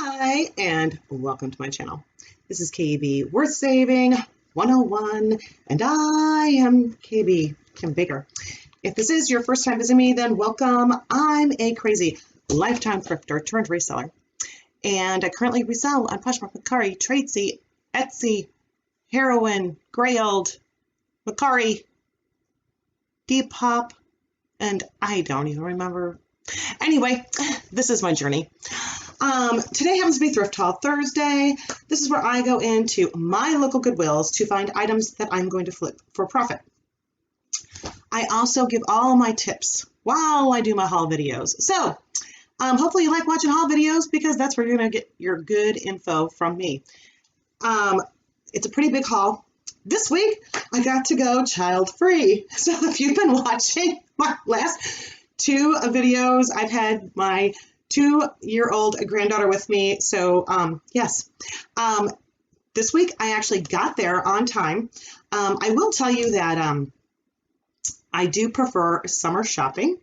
Hi, and welcome to my channel. This is KB Worth Saving 101, and I am KB, Kim Baker. If this is your first time visiting me, then welcome. I'm a crazy lifetime thrifter turned reseller, and I currently resell on Poshmark, mercari, Tradesy, Etsy, Heroin, Grailed, mercari, Depop, and I don't even remember. Anyway, this is my journey. Today happens to be Thrift Haul Thursday. This is where I go into my local Goodwills to find items that I'm going to flip for profit. I also give all my tips while I do my haul videos. So hopefully you like watching haul videos because that's where you're going to get your good info from me. It's a pretty big haul. This week, I got to go child-free. So if you've been watching my last two videos, I've had my 2-year-old granddaughter with me. So yes, this week I actually got there on time. I will tell you that I do prefer summer shopping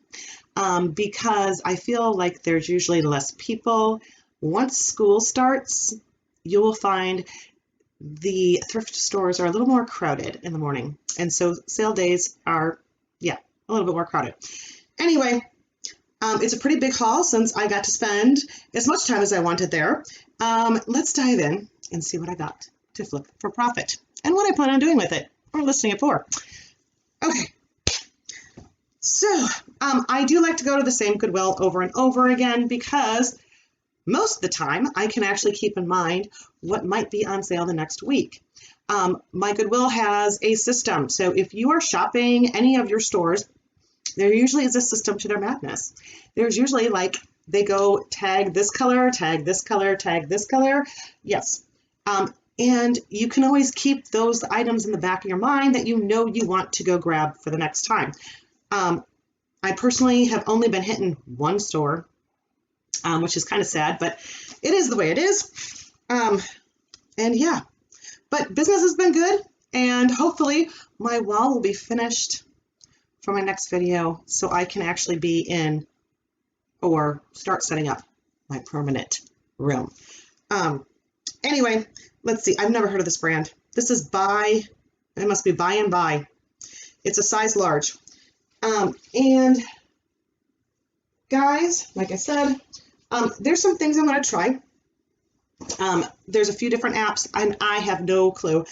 because I feel like there's usually less people. Once school starts, you will find the thrift stores are a little more crowded in the morning. And so sale days are, a little bit more crowded. Anyway, it's a pretty big haul since I got to spend as much time as I wanted there. Let's dive in and see what I got to flip for profit and what I plan on doing with it or listing it for. Okay, so I do like to go to the same Goodwill over and over again because most of the time I can actually keep in mind what might be on sale the next week. My Goodwill has a system, so if you are shopping any of your stores, there usually is a system to their madness. There's usually like they go tag this color, tag this color, tag this color. Yes. And you can always keep those items in the back of your mind that you know you want to go grab for the next time. I personally have only been hitting one store, which is kind of sad, but it is the way it is. And yeah, but business has been good, and hopefully my wall will be finished for my next video so I can actually be in or start setting up my permanent room. Anyway, let's see. I've never heard of this brand. This is it must be Buy and Buy. It's a size large. And guys, like I said, there's some things I'm going to try. There's a few different apps, and I have no clue.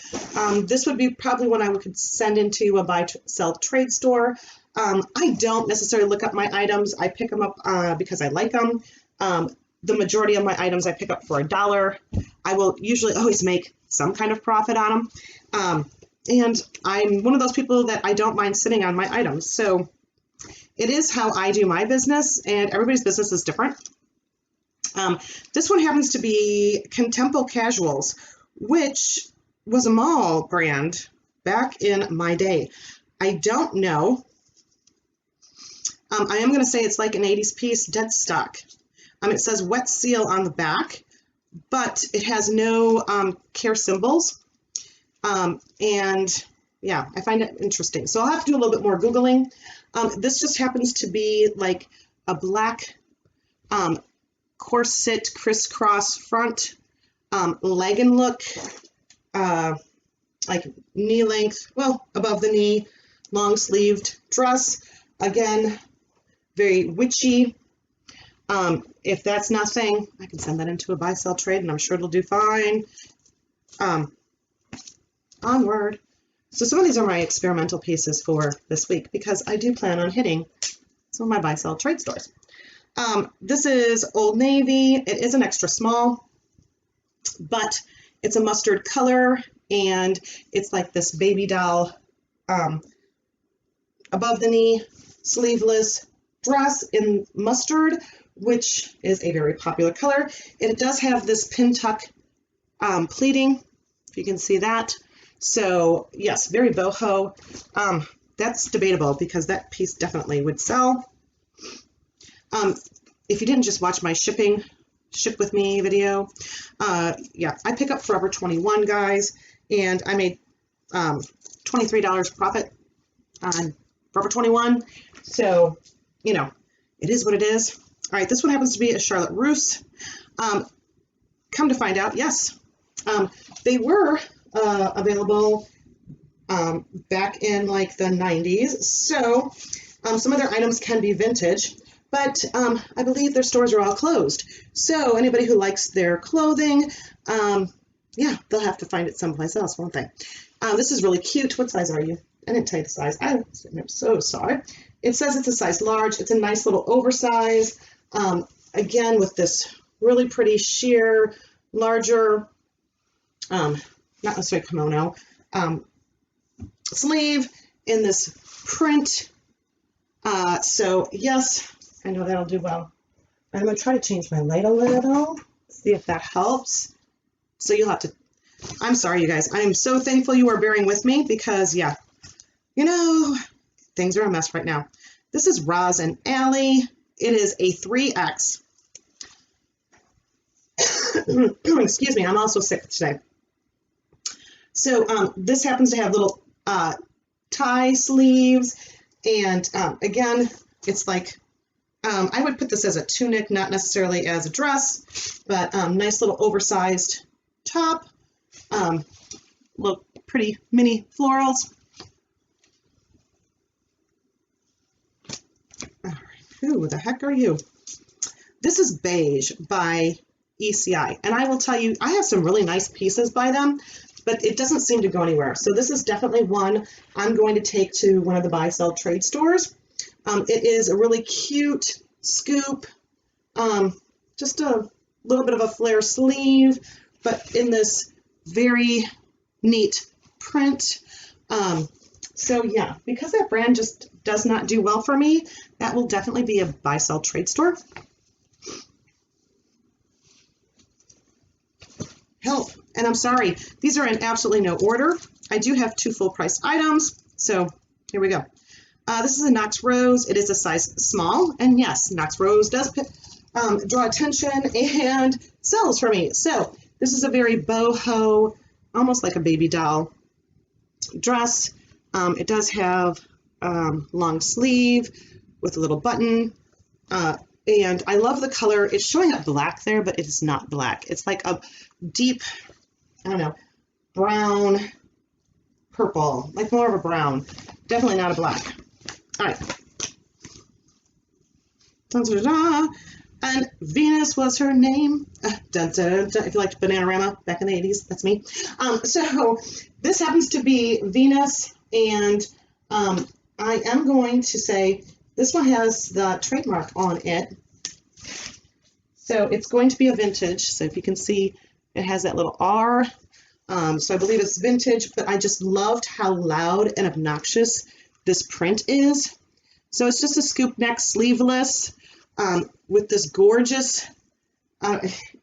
This would be probably one I could send into a buy sell trade store. I don't necessarily look up my items. I pick them up because I like them. The majority of my items I pick up for $1. I will usually always make some kind of profit on them. And I'm one of those people that I don't mind sitting on my items. So it is how I do my business, and everybody's business is different. This one happens to be Contempo Casuals, which was a mall brand back in my day. I don't know. I am going to say it's like an 80s piece, dead stock. It says wet seal on the back, but it has no care symbols. And yeah, I find it interesting. So I'll have to do a little bit more Googling. This just happens to be like a black corset crisscross front legging look, like knee length, well, above the knee, long sleeved dress. Again, very witchy. If that's nothing, I can send that into a buy sell trade and I'm sure it'll do fine. Onward. So some of these are my experimental pieces for this week because I do plan on hitting some of my buy sell trade stores. This is Old Navy. It is an extra small, but it's a mustard color, and it's like this baby doll above the knee, sleeveless dress in mustard, which is a very popular color. It does have this pin tuck pleating, if you can see that. So yes, very boho. That's debatable because that piece definitely would sell. If you didn't just watch my ship with me video, yeah, I pick up Forever 21, guys, and I made $23 profit on Forever 21. So, you know, it is what it is. All right, this one happens to be a Charlotte Russe. come to find out, yes, they were available back in like the 90s. So some of their items can be vintage, but I believe their stores are all closed. So anybody who likes their clothing, yeah, they'll have to find it someplace else, won't they? This is really cute. What size are you? I didn't tell you the size. I'm so sorry. It says it's a size large. It's a nice little oversize. Again, with this really pretty sheer, larger, not necessarily kimono, sleeve in this print. So yes, I know that'll do well. I'm going to try to change my light a little, see if that helps. So you'll have to, I'm sorry, you guys. I am so thankful you are bearing with me because, yeah, you know, things are a mess right now. This is Roz and Allie. It is a 3X. Excuse me, I'm also sick today. So this happens to have little tie sleeves, and again, it's like, I would put this as a tunic, not necessarily as a dress, but nice little oversized top, little pretty mini florals. All right, who the heck are you? This is Beige by ECI, and I will tell you, I have some really nice pieces by them, but it doesn't seem to go anywhere. So this is definitely one I'm going to take to one of the buy-sell trade stores. It is a really cute scoop, just a little bit of a flare sleeve, but in this very neat print. So yeah, because that brand just does not do well for me, that will definitely be a buy-sell trade store. Help. And I'm sorry, these are in absolutely no order. I do have 2 full price items, so here we go. This is a Knox Rose. It is a size small, and yes, Knox Rose does draw attention and sells for me. So this is a very boho, almost like a baby doll dress. It does have long sleeve with a little button, and I love the color. It's showing up black there, but it is not black. It's like a deep, I don't know, brown, purple, like more of a brown. Definitely not a black. All right. Dun, dun, dun. And Venus was her name. Dun, dun, dun. If you liked Bananarama back in the 80s, that's me. So this happens to be Venus, and I am going to say this one has the trademark on it. So it's going to be a vintage. So if you can see, it has that little R. So I believe it's vintage, but I just loved how loud and obnoxious this print is. So it's just a scoop neck sleeveless with this gorgeous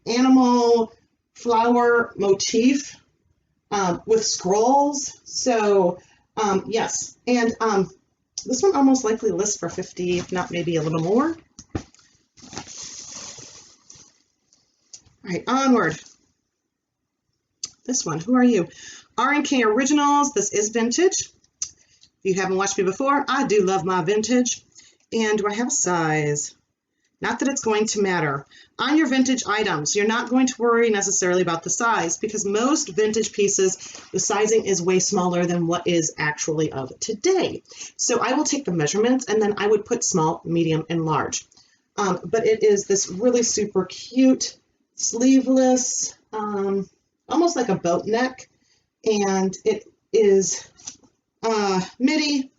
animal flower motif with scrolls. So yes, and this one almost likely lists for $50, if not maybe a little more. All right, onward. This one, who are you? R&K Originals. This is vintage. If you haven't watched me before, I do love my vintage. And do I have a size? Not that it's going to matter. On your vintage items, you're not going to worry necessarily about the size because most vintage pieces, the sizing is way smaller than what is actually of today. So I will take the measurements and then I would put small, medium, and large. But it is this really super cute, sleeveless, almost like a boat neck. And it is midi.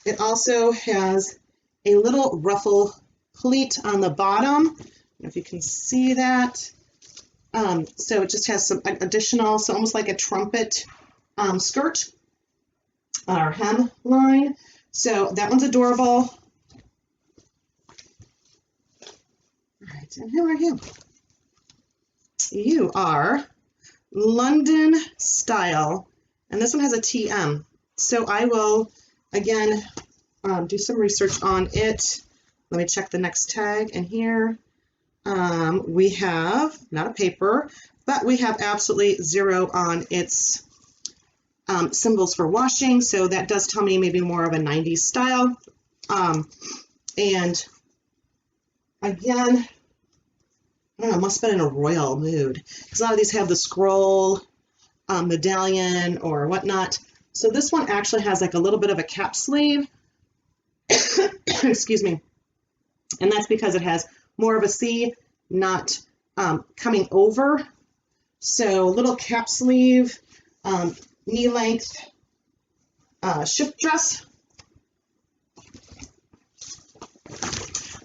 It also has a little ruffle pleat on the bottom. I don't know if you can see that. So it just has some additional, so almost like a trumpet skirt on our hem line. So that one's adorable. All right, and who are you? You are London Style, and this one has a TM. So I will, again, do some research on it. Let me check the next tag, and here we have, not a paper, but we have absolutely 0 on its symbols for washing, so that does tell me maybe more of a 90s style. And again, I don't know, must have been in a royal mood. Because a lot of these have the scroll medallion or whatnot. So this one actually has like a little bit of a cap sleeve. Excuse me. And that's because it has more of a C, not coming over. So little cap sleeve, knee length shift dress.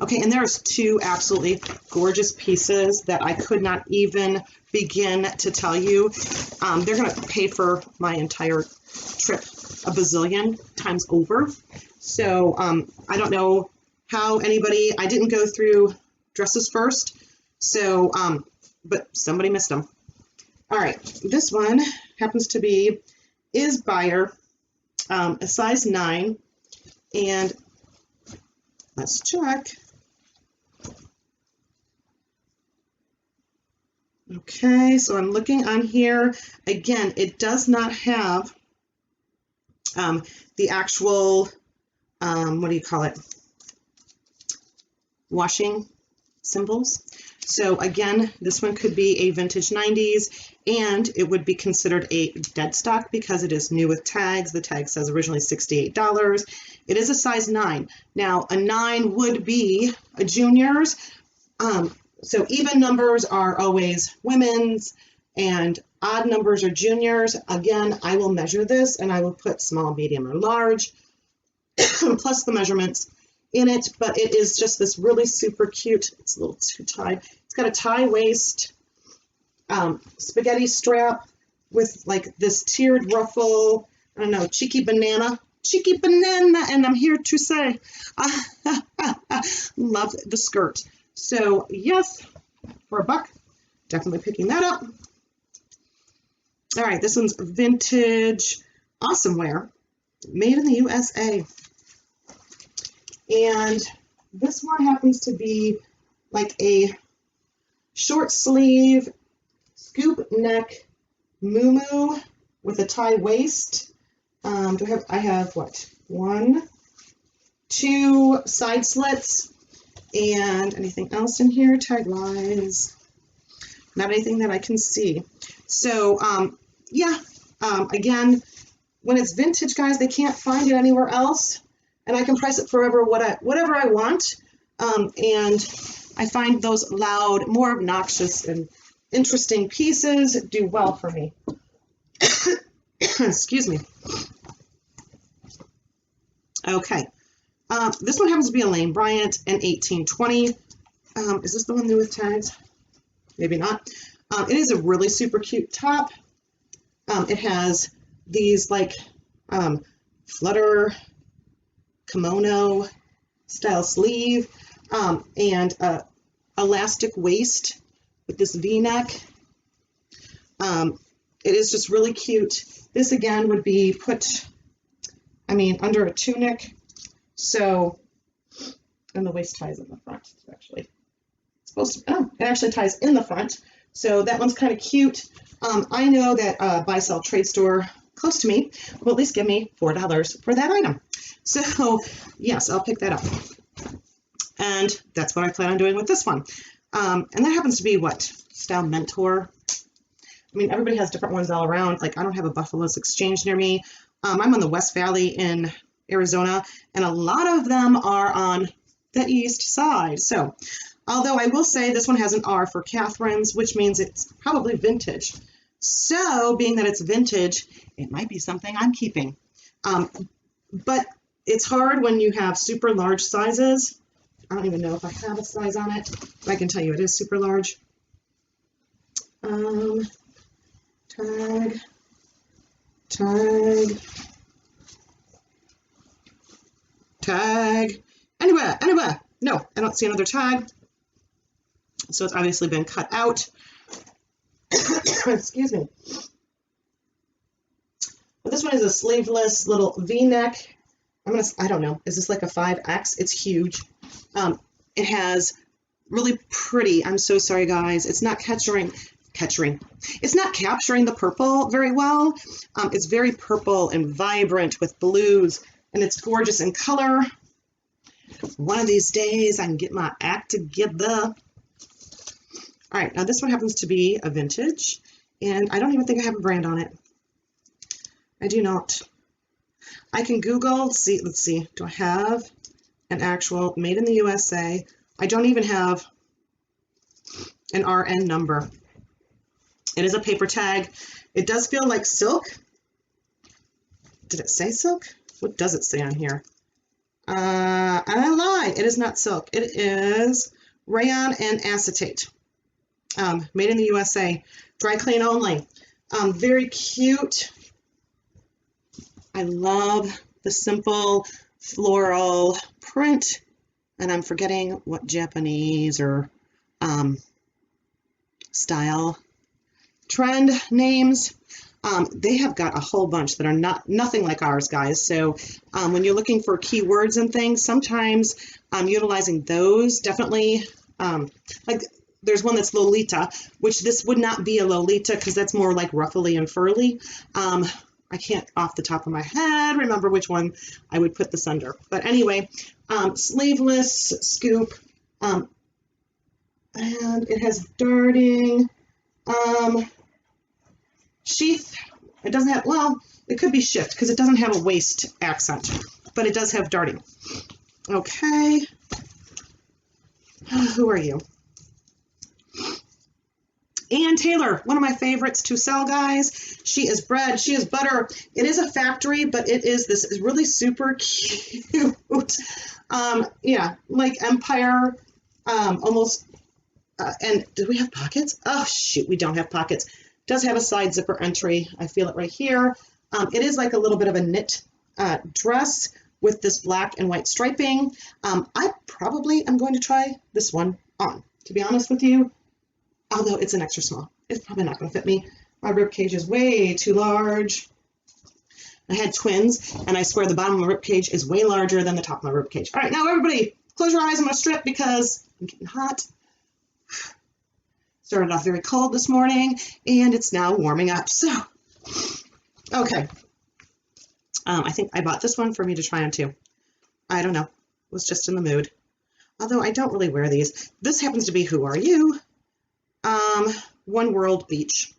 Okay, and there's two absolutely gorgeous pieces that I could not even begin to tell you. They're going to pay for my entire trip a bazillion times over. So I don't know how anybody, I didn't go through dresses first, so, but somebody missed them. All right, this one happens to be is buyer, a size 9, and let's check. Okay, so I'm looking on here. Again, it does not have the actual, what do you call it, washing symbols. So again, this one could be a vintage 90s, and it would be considered a dead stock because it is new with tags. The tag says originally $68. It is a size 9. Now, a 9 would be a junior's. So even numbers are always women's, and odd numbers are juniors. Again, I will measure this, and I will put small, medium, or large, plus the measurements in it, but it is just this really super cute, it's a little too tied. It's got a tie waist, spaghetti strap with like this tiered ruffle, I don't know, cheeky banana, and I'm here to say, love the skirt. So yes, for $1, definitely picking that up. All right, this one's vintage, awesome wear, made in the USA. And this one happens to be like a short sleeve, scoop neck, muumuu with a tie waist. I have what? 1, 2 side slits, and anything else in here tag wise? Not anything that I can see. So yeah, again, when it's vintage, guys, they can't find it anywhere else. And I can price it forever whatever I want. And I find those loud, more obnoxious and interesting pieces do well for me. Excuse me. Okay. This one happens to be a Lane Bryant, an 1820. Is this the one new with tags? Maybe not. It is a really super cute top. It has these like flutter kimono style sleeve, and elastic waist with this V-neck. It is just really cute. This again would be put, under a tunic. So, and the waist ties in the front. It's actually supposed to, it actually ties in the front. So that one's kind of cute. I know that buy sell trade store close to me will at least give me $4 for that item. So yes, I'll pick that up. And that's what I plan on doing with this one. And that happens to be what? Style Mentor. Everybody has different ones all around. Like I don't have a Buffalo's Exchange near me. I'm on the West Valley in Arizona, and a lot of them are on the east side. So, although I will say this one has an R for Catherine's, which means it's probably vintage. So, being that it's vintage, it might be something I'm keeping. But it's hard when you have super large sizes. I don't even know if I have a size on it, but I can tell you it is super large. Tag. Anywhere. No, I don't see another tag. So it's obviously been cut out. Excuse me. But this one is a sleeveless little V-neck. I don't know, is this like a 5X? It's huge. It has really pretty, I'm so sorry guys, it's not capturing the purple very well. It's very purple and vibrant with blues, and it's gorgeous in color. One of these days I can get my act together. All right, now this one happens to be a vintage, and I don't even think I have a brand on it. I do not. I can Google, let's see, do I have an actual made in the USA? I don't even have an RN number. It is a paper tag. It does feel like silk. Did it say silk? What does it say on here? I lied. It is not silk. It is rayon and acetate. Made in the USA. Dry clean only. Very cute. I love the simple floral print. And I'm forgetting what Japanese or style trend names. They have got a whole bunch that are nothing like ours, guys. So when you're looking for keywords and things, sometimes utilizing those definitely, like there's one that's Lolita, which this would not be a Lolita because that's more like ruffly and furly. I can't off the top of my head remember which one I would put this under. But anyway, sleeveless scoop, and it has darting. Sheath, it doesn't have, well, it could be shift because it doesn't have a waist accent, but it does have darting. Okay. Who are you? Ann Taylor, one of my favorites to sell, guys. She is bread, she is butter. It is a factory, but it is, this is really super cute. Yeah, like Empire, almost, and do we have pockets? Oh shoot, we don't have pockets. Does have a side zipper entry. I feel it right here. It is like a little bit of a knit dress with this black and white striping. I probably am going to try this one on, to be honest with you, although it's an extra small. It's probably not going to fit me. My rib cage is way too large. I had twins, and I swear the bottom of my rib cage is way larger than the top of my rib cage. All right, now everybody, close your eyes. I'm going to strip because I'm getting hot. Started off very cold this morning, and it's now warming up. So, okay. I think I bought this one for me to try on too. I don't know. Was just in the mood. Although I don't really wear these. This happens to be Who Are You? One World Beach,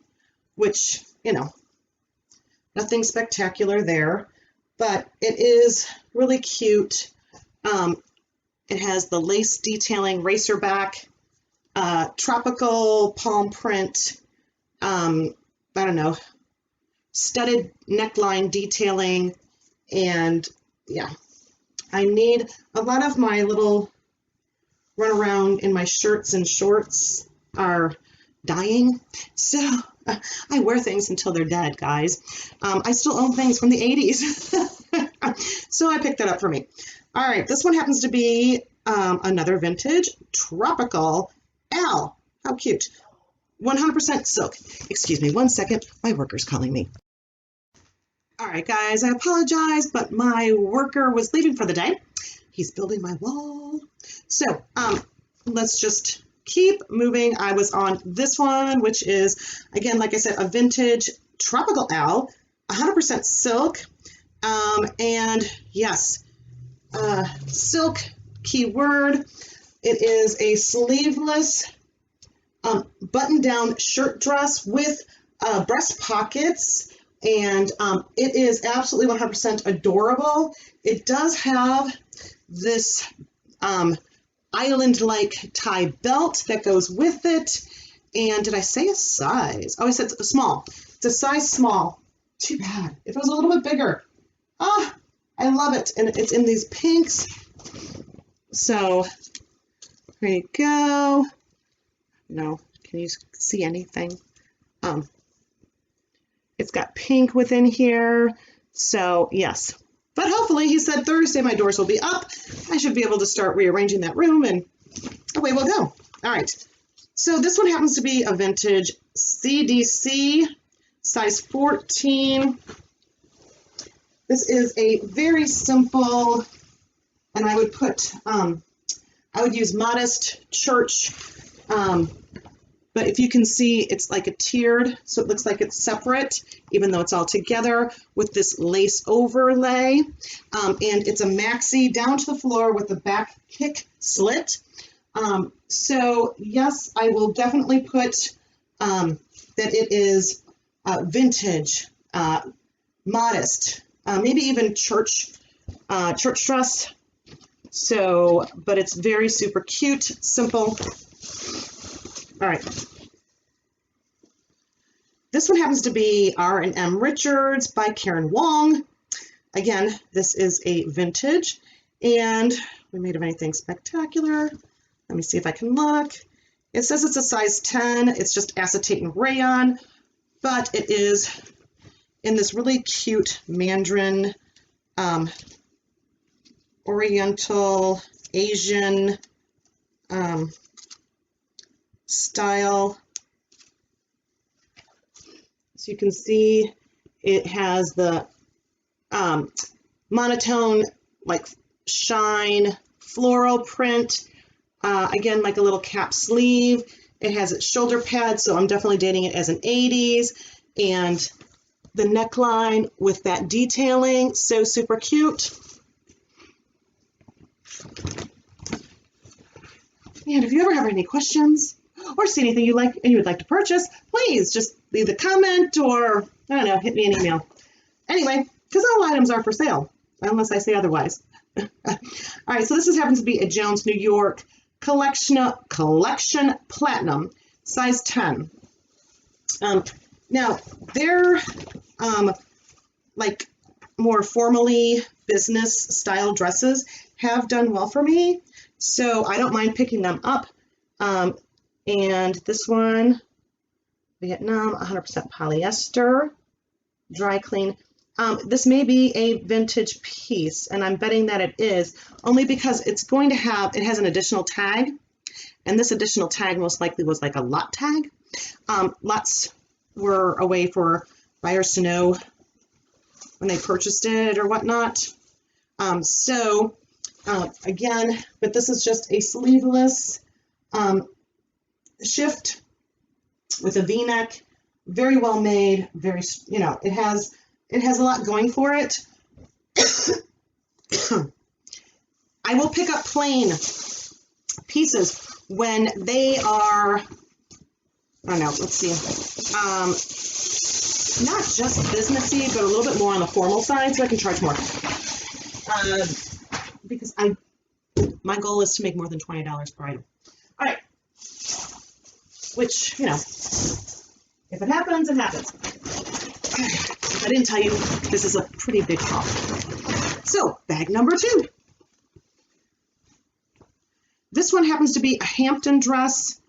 which, you know, nothing spectacular there, but it is really cute. It has the lace detailing, racer back, tropical palm print, I don't know, studded neckline detailing, and yeah, I need a lot of my little run around in my shirts and shorts are dying, so I wear things until they're dead, guys. I still own things from the 80s, so I picked that up for me. All right, this one happens to be another vintage tropical Al. How cute. 100% silk. Excuse me one second, my worker's calling me. All right, guys, I apologize, but my worker was leaving for the day. He's building my wall. So let's just keep moving. I was on this one, which is, again, like I said, a vintage tropical Al, 100% silk. And yes, silk, keyword. It is a sleeveless button-down shirt dress with breast pockets, and it is absolutely 100% adorable. It does have this island-like tie belt that goes with it. And did I say a size? Oh, I said a small. It's a size small. Too bad. If it was a little bit bigger. Ah, I love it. And it's in these pinks. So there you go. No, can you see anything? It's got pink within here. So yes. But hopefully, he said Thursday my doors will be up. I should be able to start rearranging that room, and away we'll go. All right. So this one happens to be a vintage CDC, size 14. This is a very simple, and I would put, I would use modest church, but if you can see, it's like a tiered, so it looks like it's separate, even though it's all together with this lace overlay. And it's a maxi down to the floor with the back kick slit. So yes, I will definitely put that it is vintage, modest, maybe even church dress. So, but it's very super cute, simple. All right. This one happens to be R&M Richards by Karen Wong. Again, this is a vintage, and we made of anything spectacular. Let me see if I can look. It says it's a size 10. It's just acetate and rayon, but it is in this really cute mandarin, Oriental, Asian style. So you can see it has the monotone, like shine floral print. Again, like a little cap sleeve. It has its shoulder pads, so I'm definitely dating it as an 80s. And the neckline with that detailing, so super cute. And if you ever have any questions or see anything you like and you would like to purchase, please just leave a comment or, I don't know, hit me an email. Anyway, because all items are for sale, unless I say otherwise. All right, so this happens to be a Jones New York collection platinum, size 10. Now, they're like more formally business style dresses have done well for me, so I don't mind picking them up. And this one, Vietnam, 100% polyester, dry clean. This may be a vintage piece, and I'm betting that it is, only because it's going to have, it has an additional tag, and this additional tag most likely was like a lot tag. Lots were a way for buyers to know when they purchased it or whatnot. Again, but this is just a sleeveless shift with a V-neck, very well made, very, you know, it has a lot going for it. I will pick up plain pieces when they are, I don't know, let's see, not just businessy, but a little bit more on the formal side, so I can charge more. Because my goal is to make more than $20 per item. All right, which, you know, if it happens, it happens. If I didn't tell you, this is a pretty big haul. So, bag number 2. This one happens to be a Hampton dress.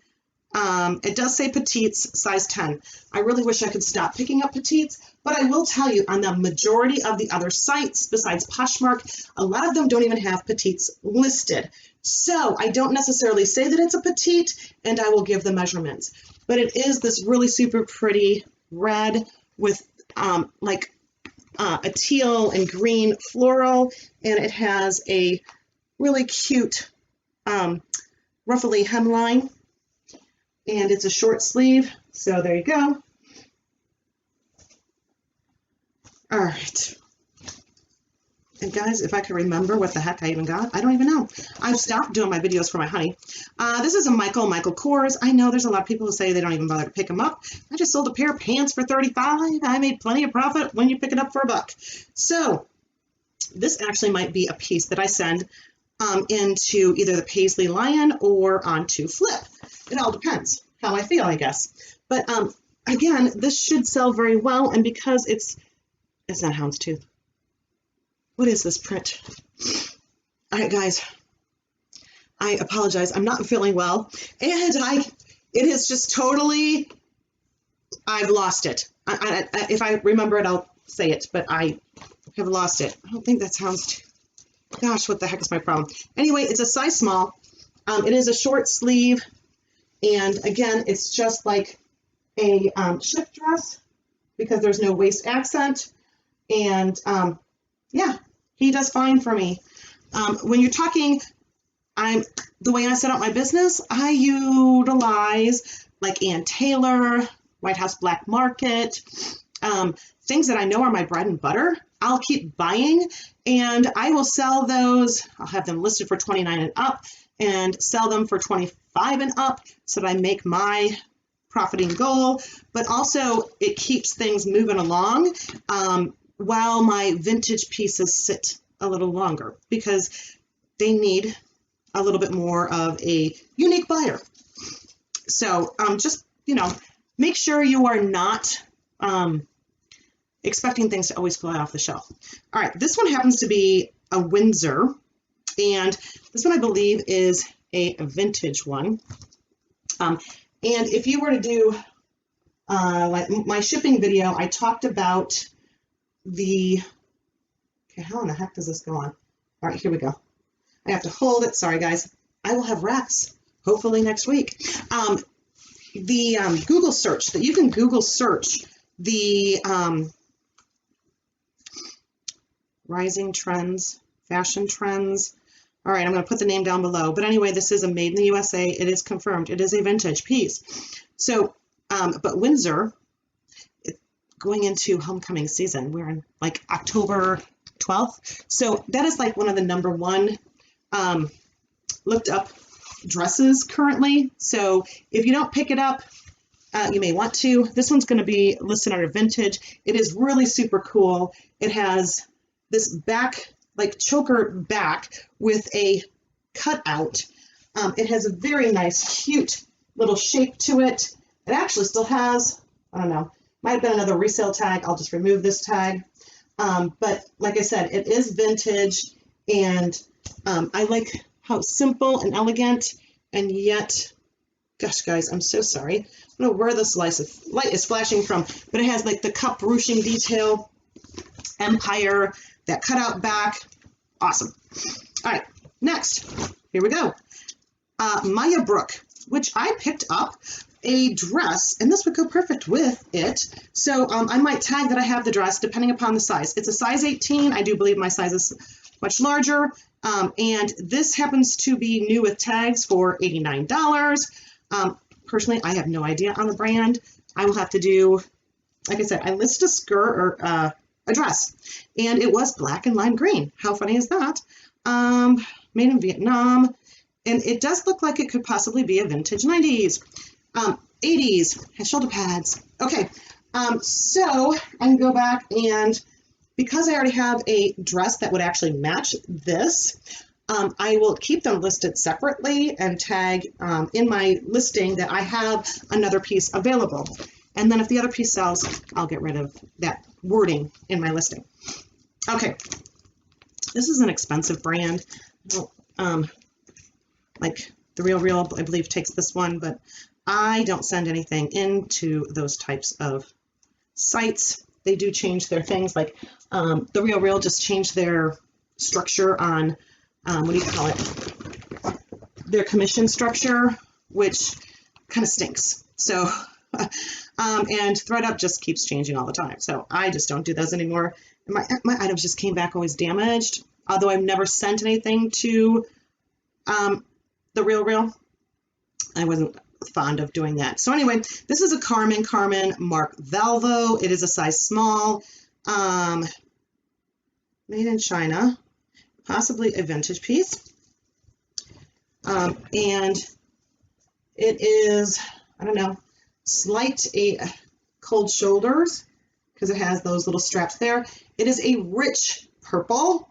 It does say petites, size 10. I really wish I could stop picking up petites, but I will tell you, on the majority of the other sites, besides Poshmark, a lot of them don't even have petites listed. So I don't necessarily say that it's a petite, and I will give the measurements. But it is this really super pretty red with like a teal and green floral, and it has a really cute ruffly hemline, and it's a short sleeve, so there you go. All right, and guys, if I can remember what the heck I even got, I don't even know. I've stopped doing my videos for my honey. This is a Michael Kors. I know there's a lot of people who say they don't even bother to pick them up. I just sold a pair of pants for $35. I made plenty of profit when you pick it up for $1. So this actually might be a piece that I send into either the Paisley Lion or onto Flip. It all depends how I feel, I guess. But again, this should sell very well, and because it's not houndstooth. What is this print? All right, guys, I apologize. I'm not feeling well, and it is just totally, I've lost it. If I remember it, I'll say it, but I have lost it. I don't think that sounds, gosh, what the heck is my problem? Anyway, it's a size small. It is a short sleeve, and again, it's just like a shift dress because there's no waist accent, and yeah, he does fine for me. When you're talking, the way I set up my business, I utilize like Ann Taylor, White House Black Market, things that I know are my bread and butter. I'll keep buying, and I will sell those. I'll have them listed for $29 and up, and sell them for 25 and up so that I make my profiting goal, but also it keeps things moving along while my vintage pieces sit a little longer because they need a little bit more of a unique buyer. So just, you know, make sure you are not expecting things to always fly off the shelf. All right, this one happens to be a Windsor, and this one I believe is a vintage one. And if you were to do like my shipping video, I talked about the, okay, how in the heck does this go on? All right, here we go. I have to hold it. Sorry, guys. I will have wraps hopefully next week. The Google search, that you can Google search the rising trends, fashion trends. All right, I'm going to put the name down below. But anyway, this is a made in the USA. It is confirmed. It is a vintage piece. So, but Windsor, going into homecoming season, we're in like October 12th. So that is like one of the #1 looked up dresses currently. So if you don't pick it up, you may want to. This one's going to be listed under vintage. It is really super cool. It has this back, like choker back with a cutout. It has a very nice, cute little shape to it. It actually still has, I don't know, might have been another resale tag. I'll just remove this tag. But like I said, it is vintage, and I like how simple and elegant, and yet, gosh, guys, I'm so sorry. I don't know where this light is flashing from, but it has like the cup ruching detail, empire, that cutout back. Awesome. All right, next, here we go. Maya Brook, which I picked up a dress, and this would go perfect with it. So I might tag that I have the dress depending upon the size. It's a size 18. I do believe my size is much larger. And this happens to be new with tags for $89. Personally, I have no idea on the brand. I will have to do, like I said, I listed a skirt or a dress, and it was black and lime green. How funny is that? Made in Vietnam, and it does look like it could possibly be a vintage 90s. 80s, has shoulder pads. Okay, so I can go back, and because I already have a dress that would actually match this, I will keep them listed separately and tag in my listing that I have another piece available. And then if the other piece sells, I'll get rid of that wording in my listing. Okay, this is an expensive brand. Like the Real, I believe, takes this one, but I don't send anything into those types of sites. They do change their things, like the Real just changed their structure on, what do you call it? Their commission structure, which kind of stinks. So, and ThreadUp just keeps changing all the time. So I just don't do those anymore. And my items just came back always damaged, although I've never sent anything to the Real. I wasn't fond of doing that. So anyway, this is a Carmen Mark Valvo. It is a size small, made in China, possibly a vintage piece. And it is, I don't know, slight cold shoulders because it has those little straps there. It is a rich purple,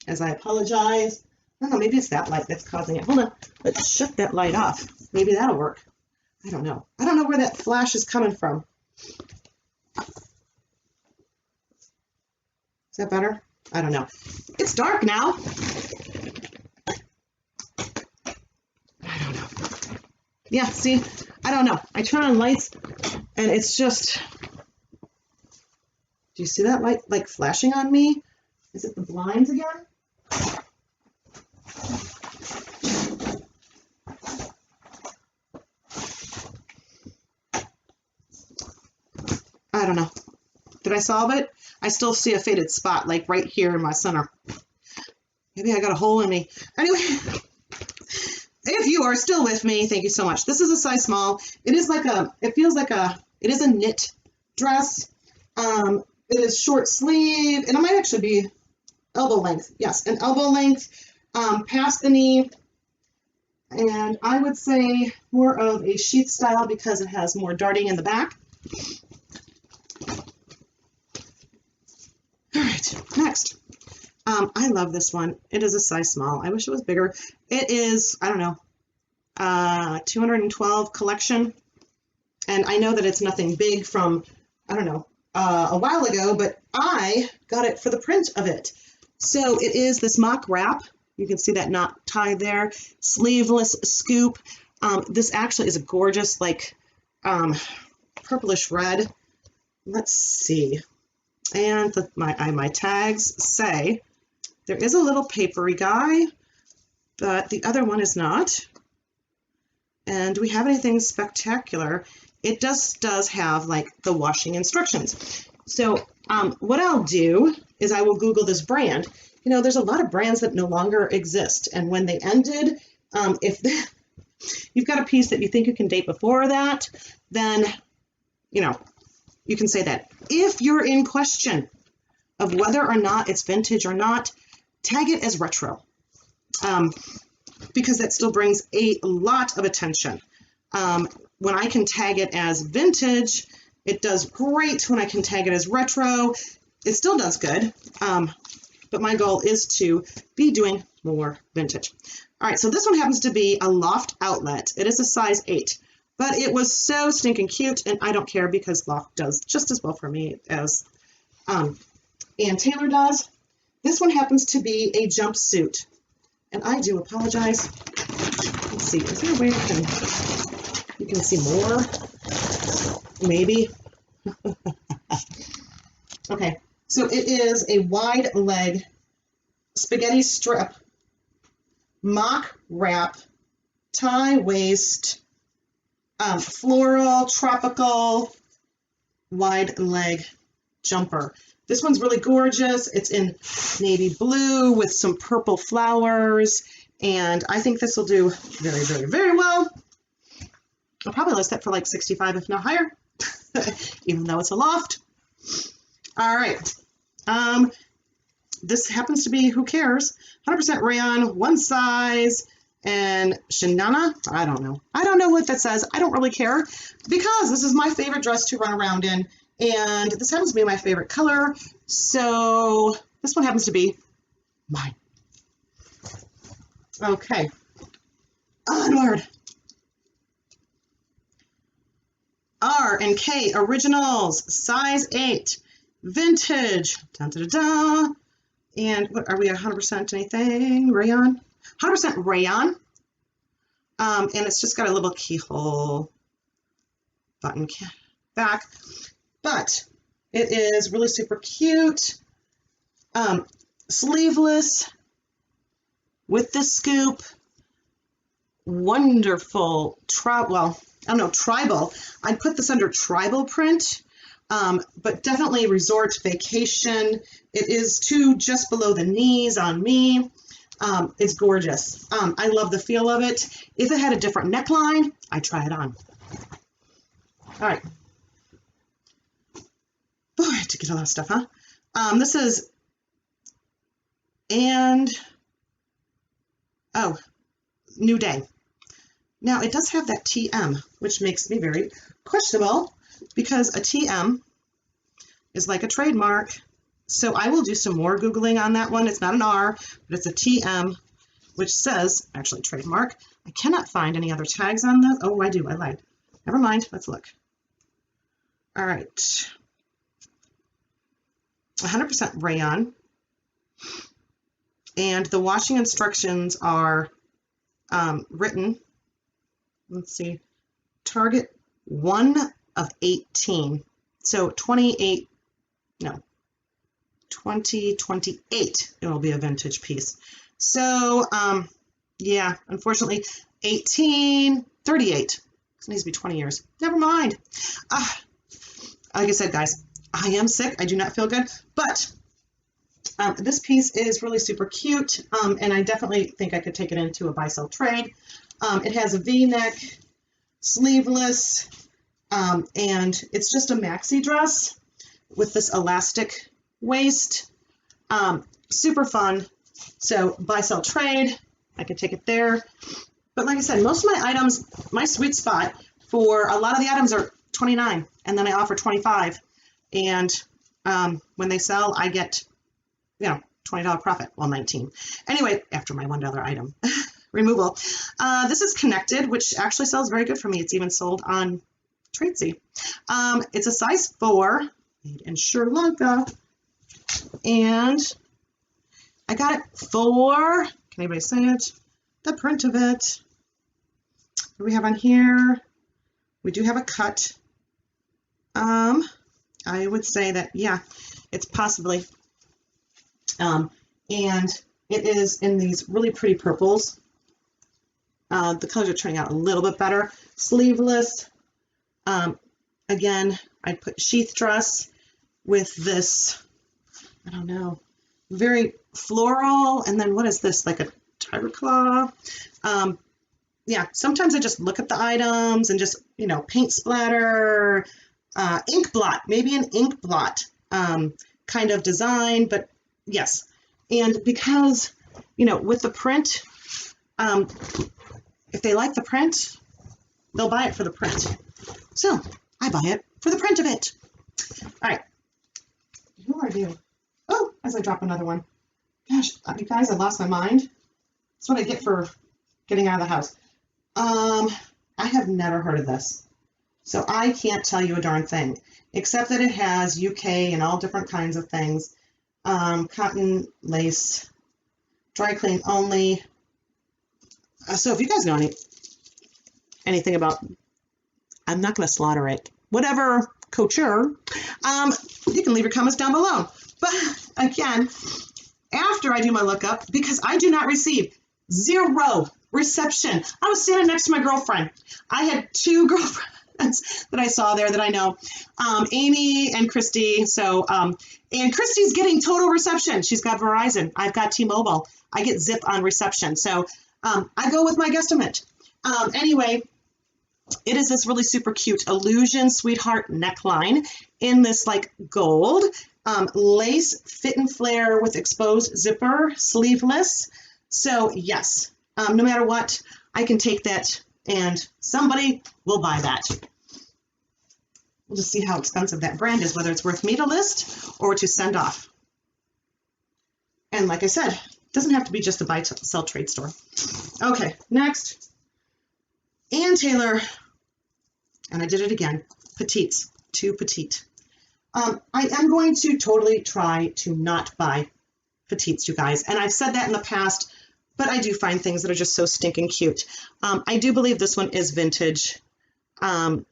as I apologize. I don't know, maybe it's that light that's causing it. Hold on, let's shut that light off. Maybe that'll work. I don't know. I don't know where that flash is coming from. Is that better? I don't know. It's dark now. I don't know. Yeah, see, I don't know. I turn on lights and it's just, do you see that light like flashing on me? Is it the blinds again? I don't know. Did I solve it? I still see a faded spot like right here in my center. Maybe I got a hole in me. Anyway, if you are still with me, thank you so much. This is a size small. It is like it feels like it is a knit dress. It is short sleeve, and it might actually be elbow length. Yes, an elbow length, past the knee. And I would say more of a sheath style because it has more darting in the back. All right, next. I love this one. It is a size small. I wish it was bigger. It is, I don't know, 212 collection. And I know that it's nothing big from, I don't know, a while ago, but I got it for the print of it. So it is this mock wrap. You can see that knot tied there. Sleeveless scoop. This actually is a gorgeous, like, purplish red. Let's see. And my tags say there is a little papery guy, but the other one is not. And do we have anything spectacular? It does have like the washing instructions. So what I'll do is I will Google this brand. You know, there's a lot of brands that no longer exist. And when they ended, if you've got a piece that you think you can date before that, then, you know, you can say that. If you're in question of whether or not it's vintage or not, tag it as retro, because that still brings a lot of attention. When I can tag it as vintage, it does great. When I can tag it as retro, it still does good. But my goal is to be doing more vintage. All right, so this one happens to be a loft outlet. It is a size 8, but it was so stinking cute, and I don't care because loft does just as well for me as Ann Taylor does. This one happens to be a jumpsuit, and I do apologize. Let's see, is there a way you can see more? Maybe. Okay, so it is a wide leg spaghetti strip, mock wrap, tie waist, floral, tropical, wide leg jumper. This one's really gorgeous. It's in navy blue with some purple flowers, and I think this will do very, very, very well. I'll probably list that for like 65, if not higher, even though it's a loft. All right. This happens to be, who cares, 100% rayon, one size, and Shinana, I don't know. I don't know what that says. I don't really care because this is my favorite dress to run around in, and this happens to be my favorite color, so this one happens to be mine. Okay, onward. R&K Originals, size 8, vintage, dun, dun, dun, dun. And what are we, 100% anything? Rayon? 100% rayon. And it's just got a little keyhole button back, but it is really super cute. Sleeveless with the scoop. Wonderful, well, I don't know, tribal. I'd put this under tribal print, but definitely resort vacation. It is to just below the knees on me. It's gorgeous. I love the feel of it. If it had a different neckline, I'd try it on. All right. Boy, I had to get a lot of stuff, huh? This is, New Day. Now, it does have that TM, which makes me very questionable because a TM is like a trademark. So I will do some more Googling on that one. It's not an R, but it's a TM, which says, actually trademark. I cannot find any other tags on this. Oh, I do. I lied. Never mind. Let's look. All right. 100% rayon. And the washing instructions are written. Let's see, target 1 of 18. So 2028, it will be a vintage piece. So, yeah, unfortunately, 1838. This needs to be 20 years. Never mind. Like I said, guys, I am sick. I do not feel good, but this piece is really super cute, and I definitely think I could take it into a buy-sell trade. It has a V-neck, sleeveless, and it's just a maxi dress with this elastic waist. Super fun. So buy-sell trade, I could take it there. But like I said, most of my items, my sweet spot for a lot of the items are $29, and then I offer $25. And when they sell, I get, you know, $20 profit. Well, $19. Anyway, after my $1 item removal. This is Connected, which actually sells very good for me. It's even sold on Tradesy. It's a size 4, made in Sri Lanka. And I got it for, can anybody say it? The print of it. What do we have on here? We do have a cut. I would say that, yeah, it's possibly. And it is in these really pretty purples. The colors are turning out a little bit better. Sleeveless. Again, I put sheath dress with this, I don't know, very floral. And then what is this? Like a tiger claw. Yeah, sometimes I just look at the items and just, you know, paint splatter, ink blot, maybe an ink blot kind of design, but yes. And because, you know, with the print, if they like the print, they'll buy it for the print. So I buy it for the print of it. All right. Who are you? Oh, as I drop another one. Gosh, you guys, I lost my mind. That's what I get for getting out of the house. I have never heard of this. So I can't tell you a darn thing, except that it has UK and all different kinds of things. Cotton, lace, dry clean only. So if you guys know anything about, I'm not going to slaughter it, whatever couture, you can leave your comments down below. But again, after I do my lookup, because I do not receive 0 reception. I was standing next to my girlfriend. I had 2 girlfriends that I saw there that I know, Amy and Christy. So, and Christy's getting total reception. She's got Verizon. I've got T-Mobile. I get zip on reception. So I go with my guesstimate. Anyway, it is this really super cute Illusion Sweetheart neckline in this like gold lace fit and flare with exposed zipper, sleeveless. So yes, no matter what, I can take that and somebody will buy that. We'll just see how expensive that brand is, whether it's worth me to list or to send off. And like I said, it doesn't have to be just a buy sell trade store. Okay, next. Ann Taylor, and I did it again, petites, 2 petite. I am going to totally try to not buy petites, you guys. And I've said that in the past, but I do find things that are just so stinking cute. I do believe this one is vintage. And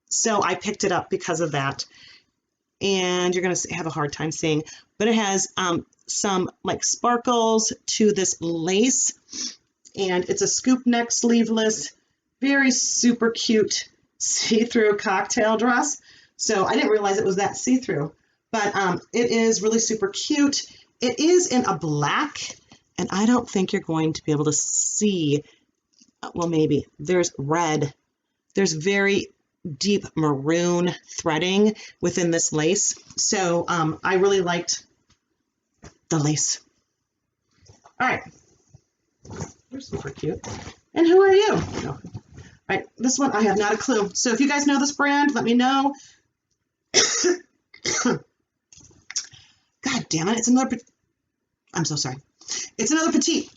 so I picked it up because of that. And you're going to have a hard time seeing, but it has some like sparkles to this lace. And it's a scoop neck sleeveless, very super cute see-through cocktail dress. So I didn't realize it was that see-through, but it is really super cute. It is in a black, and I don't think you're going to be able to see, well, maybe. There's red. There's very deep maroon threading within this lace. So I really liked the lace. All right. You're super cute. And who are you? No. All right, this one, I have not a clue. So if you guys know this brand, let me know. God damn it, it's another, I'm so sorry. It's another petite.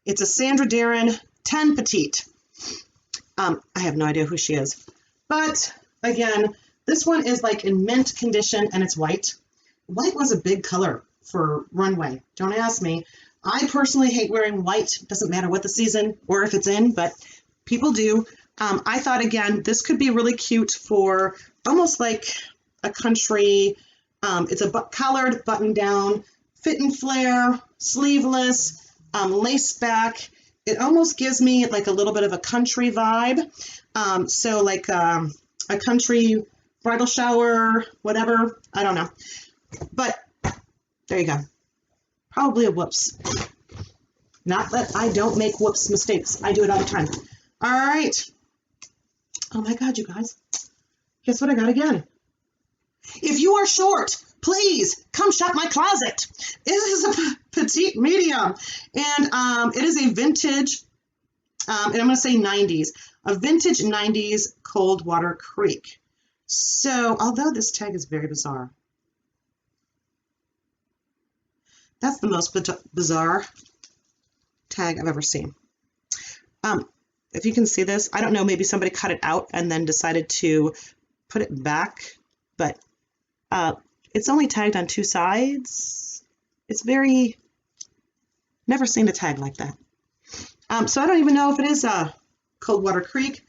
It's a Sandra Darren 10 petite. I have no idea who she is. But again, this one is like in mint condition and it's white. White was a big color for runway. Don't ask me. I personally hate wearing white. It doesn't matter what the season or if it's in, but people do. I thought, again, this could be really cute for almost like a country. It's a collared button down, fit and flare, sleeveless, lace back. It almost gives me like a little bit of a country vibe. So like a country bridal shower, whatever. I don't know. But there you go. Probably a whoops. Not that I don't make whoops mistakes. I do it all the time. All right. Oh my God, you guys. Guess what I got again? If you are short please come shop my closet. It is a petite medium, and it is a vintage, and I'm going to say 90s, a vintage 90s Coldwater Creek. So, although this tag is very bizarre, that's the most bizarre tag I've ever seen. If you can see this, I don't know, maybe somebody cut it out and then decided to put it back, but it's only tagged on 2 sides. It's very, never seen a tag like that. So I don't even know if it is a Coldwater Creek,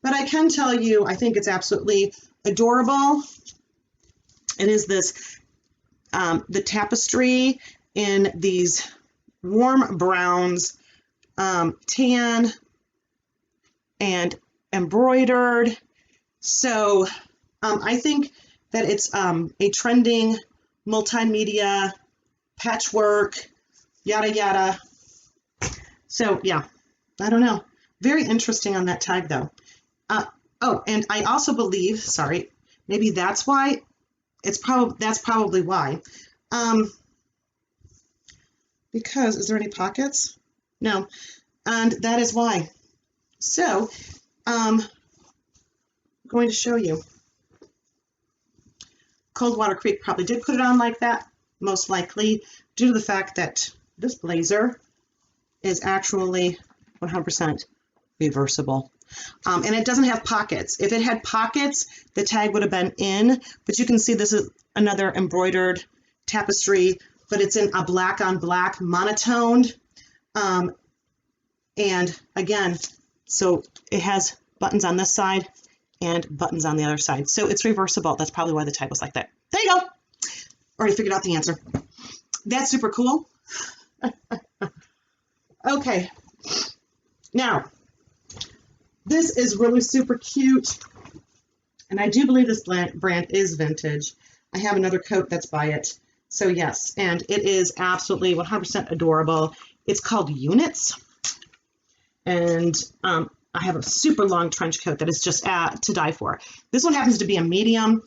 but I can tell you, I think it's absolutely adorable. It is this, the tapestry in these warm browns, tan and embroidered. So I think that it's a trending multimedia patchwork, yada yada. So yeah, I don't know. Very interesting on that tag though. Oh, and I also believe, sorry, maybe that's why, that's probably why. Because, is there any pockets? No, and that is why. So, I'm going to show you. Coldwater Creek probably did put it on like that, most likely, due to the fact that this blazer is actually 100% reversible. And it doesn't have pockets. If it had pockets, the tag would have been in, but you can see this is another embroidered tapestry, but it's in a black on black monotoned. And again, so it has buttons on this side and buttons on the other side. So it's reversible. That's probably why the tag was like that. There you go. Already figured out the answer. That's super cool. Okay. Now, this is really super cute. And I do believe this brand is vintage. I have another coat that's by it. So yes, and it is absolutely 100% adorable. It's called Units. And I have a super long trench coat that is just to die for. This one happens to be a medium,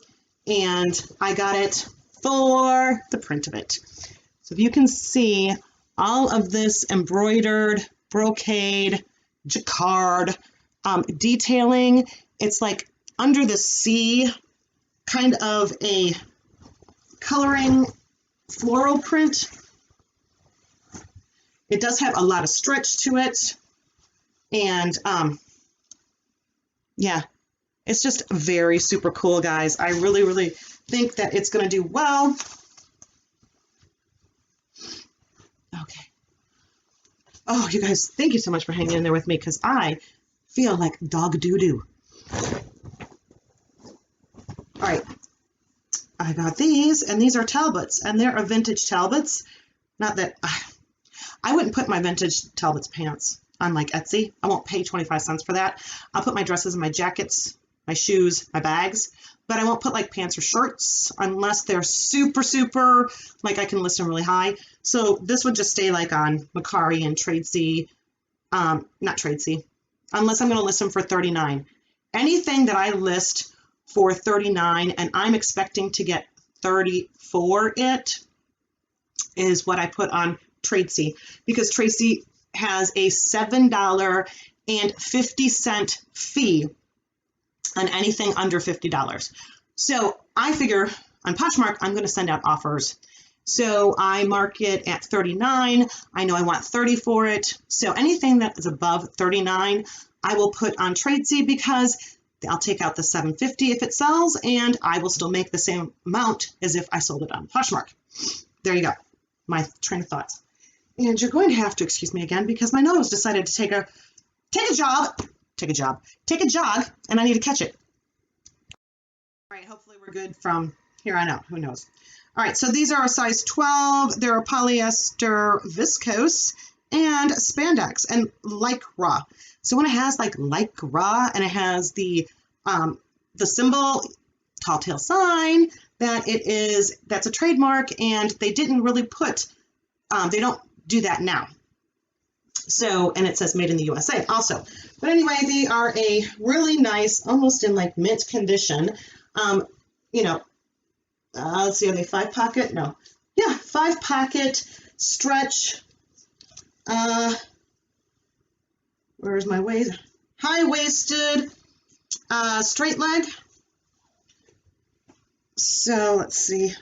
and I got it for the print of it. So if you can see all of this embroidered, brocade, jacquard detailing, it's like under the sea, kind of a coloring floral print. It does have a lot of stretch to it. And yeah, it's just very super cool, guys. I really, really think that it's going to do well. Okay. Oh, you guys, thank you so much for hanging in there with me, because I feel like dog doo-doo. All right. I got these, and these are Talbots, and they're a vintage Talbots. Not that I wouldn't put my vintage Talbots pants on like Etsy. I won't pay 25 cents for that. I'll put my dresses and my jackets, my shoes, my bags, but I won't put like pants or shirts unless they're super, super, like I can list them really high. So this would just stay like on Mercari and Tradesy, not Tradesy, unless I'm going to list them for $39. Anything that I list for $39 and I'm expecting to get $30 for it is what I put on Tradesy, because Tradesy has a $7.50 fee on anything under $50. So I figure on Poshmark, I'm going to send out offers. So I mark it at $39. I know I want $30 for it. So anything that is above $39, I will put on Tradesy, because I'll take out the $7.50 if it sells, and I will still make the same amount as if I sold it on Poshmark. There you go. My train of thoughts. And you're going to have to excuse me again, because my nose decided to take a jog, and I need to catch it. All right, hopefully we're good from here on out. Who knows? All right, so these are a size 12. They're a polyester viscose and spandex and lycra. So when it has like lycra and it has the symbol, tall tale sign, that's a trademark, and they didn't really put, they don't do that now. So, and it says made in the USA also. But anyway, they are a really nice, almost in like mint condition, you know, let's see, are they 5-pocket? No. Yeah, 5-pocket stretch. Where's my waist? High-waisted straight leg. So let's see.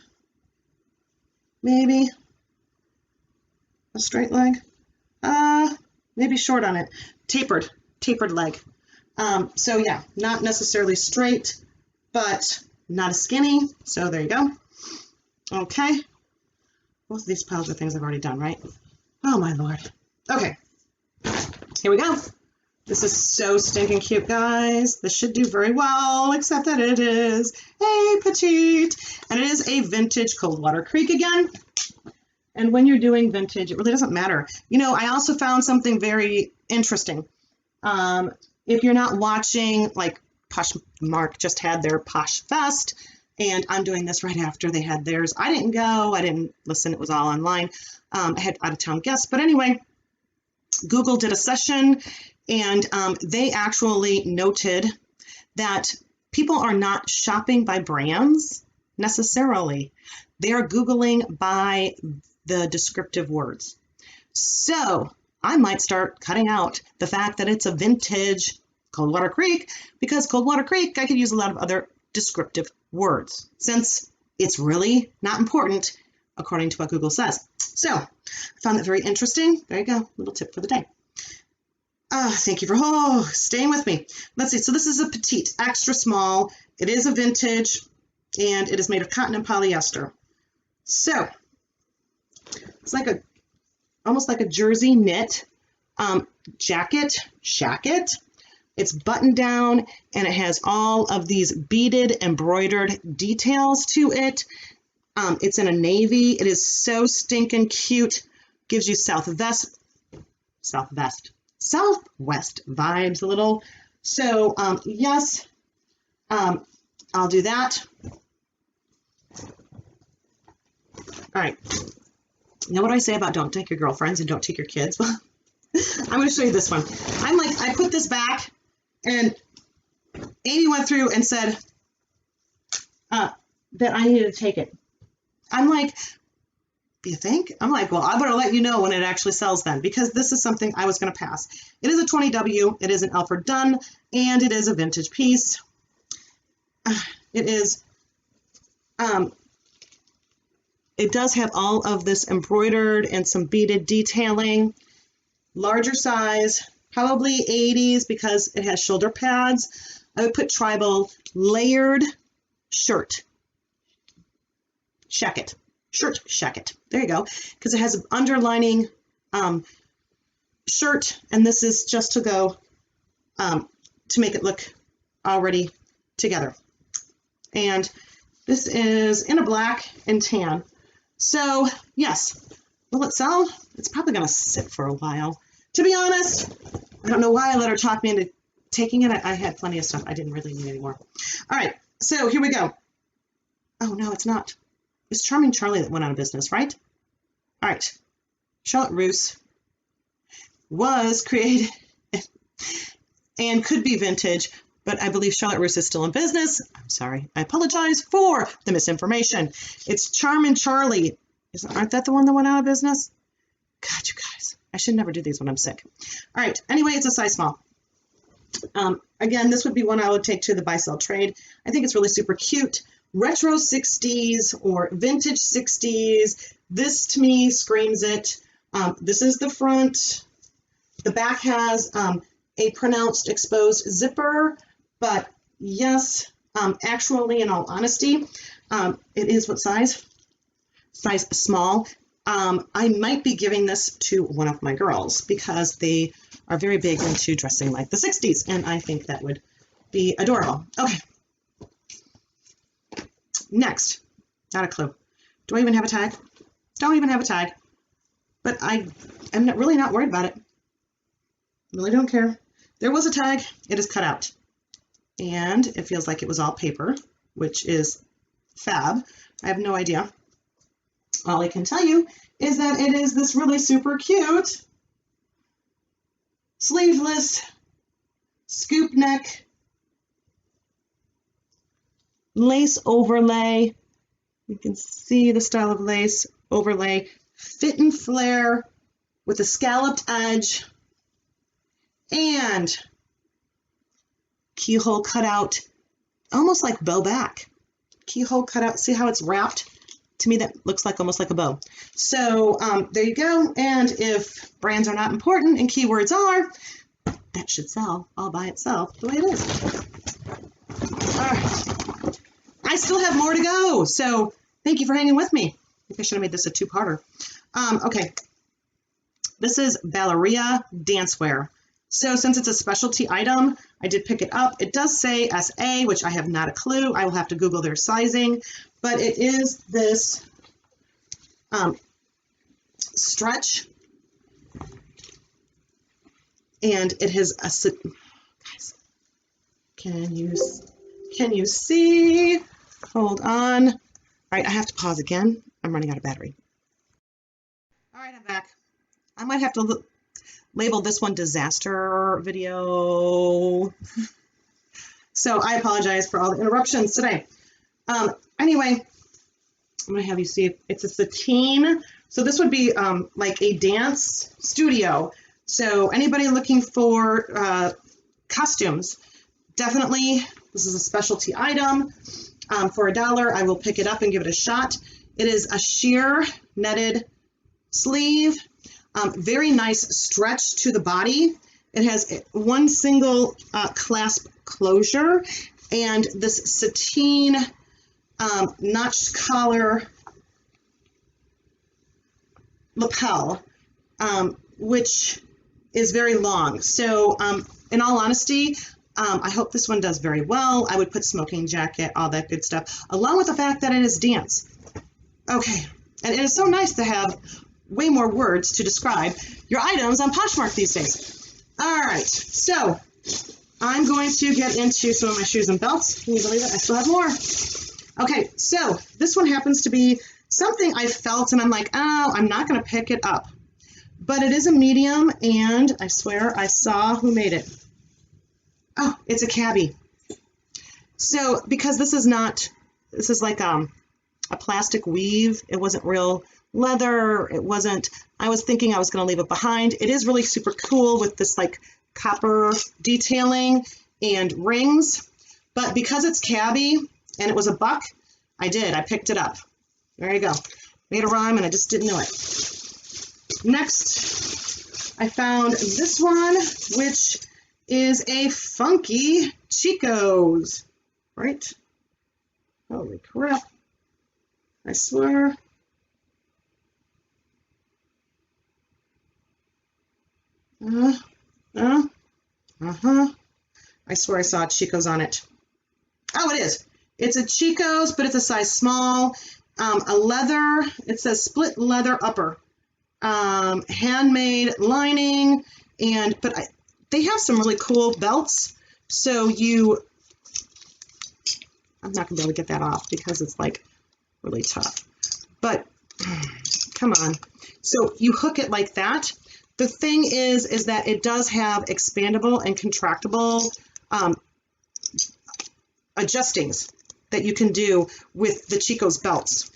Maybe a straight leg. Maybe short on it. Tapered leg. So yeah, not necessarily straight, but not as skinny. So there you go. Okay. Both of these piles are things I've already done, right? Oh my Lord. Okay. Here we go. This is so stinking cute, guys. This should do very well, except that it is a petite, and it is a vintage Coldwater Creek again. And when you're doing vintage, it really doesn't matter. You know, I also found something very interesting. If you're not watching, like Poshmark just had their Posh Fest, and I'm doing this right after they had theirs. I didn't go. I didn't listen. It was all online. I had out-of-town guests. But anyway, Google did a session, and they actually noted that people are not shopping by brands necessarily. They are Googling by the descriptive words. So I might start cutting out the fact that it's a vintage Coldwater Creek, because Coldwater Creek, I could use a lot of other descriptive words, since it's really not important according to what Google says. So I found that very interesting. There you go, little tip for the day. Thank you for staying with me. Let's see. So this is a petite, extra small. It is a vintage, and it is made of cotton and polyester. So it's like almost like a jersey knit jacket. It's buttoned down, and it has all of these beaded, embroidered details to it. It's in a navy. It is so stinking cute. Gives you Southwest vibes a little. So yes, I'll do that. All right. Now, what do I say about don't take your girlfriends and don't take your kids? Well, I'm going to show you this one. I put this back, and Amy went through and said that I needed to take it. I'm like, do you think? I'm like, well, I better let you know when it actually sells then, because this is something I was going to pass. It is a 20W. It is an Alfred Dunn, and it is a vintage piece. It is, it does have all of this embroidered and some beaded detailing. Larger size, probably 80s, because it has shoulder pads. I would put tribal layered shirt. Shacket. Shirt shacket. There you go. Because it has an underlining shirt, and this is just to go to make it look already together. And this is in a black and tan. So yes, will it sell? It's probably going to sit for a while. To be honest, I don't know why I let her talk me into taking it. I had plenty of stuff I didn't really need anymore. All right, so here we go. Oh, no, it's not. It's Charming Charlie that went out of business, right? All right. Charlotte Russe was created and could be vintage, but I believe Charlotte Russe is still in business. I'm sorry. I apologize for the misinformation. It's Charming Charlie. Aren't that the one that went out of business? God, you guys. I should never do these when I'm sick. All right. Anyway, it's a size small. Again, this would be one I would take to the buy-sell trade. I think it's really super cute. Retro 60s or vintage 60s. This to me screams it. This is the front. The back has a pronounced exposed zipper, but yes, actually, in all honesty, it is what size? Size small. I might be giving this to one of my girls because they are very big into dressing like the 60s, and I think that would be adorable. Okay. Next, not a clue. Do I even have a tag? Don't even have a tag. But I'm really not worried about it. Really don't care. There was a tag. It is cut out. And it feels like it was all paper, which is fab. I have no idea. All I can tell you is that it is this really super cute sleeveless scoop neck lace overlay You can see the style of lace overlay, fit and flare with a scalloped edge and keyhole cutout, almost like bow back. Keyhole cutout, see how it's wrapped? To me, that looks like almost like a bow. So there you go. And if brands are not important and keywords are, that should sell all by itself the way it is. All right. I still have more to go. So thank you for hanging with me. I think I should have made this a two-parter. Okay. This is Balleria Dancewear. So since it's a specialty item, I did pick it up. It does say SA, which I have not a clue. I will have to Google their sizing. But it is this stretch. And it has a... Guys, can you see? Hold on. All right, I have to pause again. I'm running out of battery. All right, I'm back. I might have to label this one disaster video. So I apologize for all the interruptions today. Anyway, I'm going to have you see it's a sateen. So this would be like a dance studio. So anybody looking for costumes, definitely this is a specialty item. For $1, I will pick it up and give it a shot. It is a sheer netted sleeve. Very nice stretch to the body. It has one single clasp closure and this sateen notched collar lapel, which is very long. So in all honesty, I hope this one does very well. I would put smoking jacket, all that good stuff, along with the fact that it is dance. Okay, and it is so nice to have way more words to describe your items on Poshmark these days. All right, so I'm going to get into some of my shoes and belts. Can you believe it? I still have more. Okay, so this one happens to be something I felt and I'm like, oh, I'm not going to pick it up. But it is a medium, and I swear I saw who made it. Oh, it's a cabbie. So because this is like a plastic weave. It wasn't real leather. It wasn't, I was thinking I was going to leave it behind. It is really super cool with this like copper detailing and rings. But because it's cabbie and it was a buck, I picked it up. There you go. Made a rhyme and I just didn't know it. Next, I found this one, which is a funky Chico's, right? Holy crap. I swear. I swear I saw Chico's on it. Oh, it is. It's a Chico's, but it's a size small. A leather, it says split leather upper. Handmade lining, but they have some really cool belts. So I'm not gonna be able to get that off because it's like really tough. But come on. So you hook it like that. The thing is that it does have expandable and contractible adjustings that you can do with the Chico's belts.